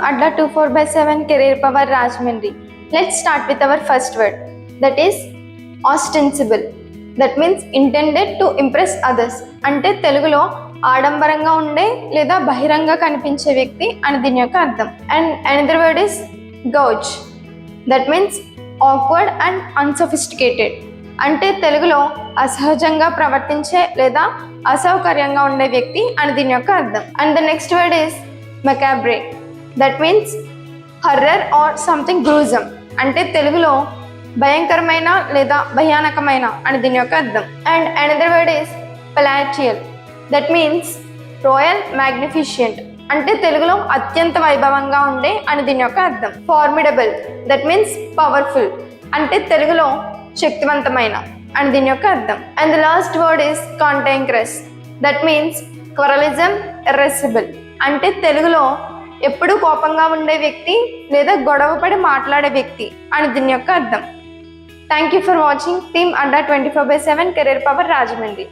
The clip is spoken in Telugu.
Adda 24/7 Career Power Rajahmundry. Let's start with our first word, that is ostensible. That means intended to impress others. అంటే తెలుగులో ఆడంబరంగా ఉండే లేదా బహిరంగ కనిపించే వ్యక్తి అని దీని యొక్క అర్థం. And another word is gauche. That means awkward and unsophisticated. అంటే తెలుగులో అసహజంగా ప్రవర్తించే లేదా అసౌకర్యంగా ఉండే వ్యక్తి అని దీని యొక్క అర్థం. And the next word is macabre. That means horror or something gruesome. అంటే తెలుగులో భయంకరమైన లేదా భయానకమైన అని దీని యొక్క అర్థం. And another word is palatial. That means royal magnificent. అంటే తెలుగులో అత్యంత వైభవంగా ఉండే అని దీని యొక్క అర్థం. ఫార్మిడబుల్. That means powerful. అంటే తెలుగులో శక్తివంతమైన అని దీని యొక్క అర్థం. And the last word is cantankerous. That means quarrelsome irascible. అంటే తెలుగులో ఎప్పుడూ కోపంగా ఉండే వ్యక్తి లేదా గొడవపడి మాట్లాడే వ్యక్తి అని దీని యొక్క అర్థం. Thank you for watching team Adda 24/7 career power Rajahmundry.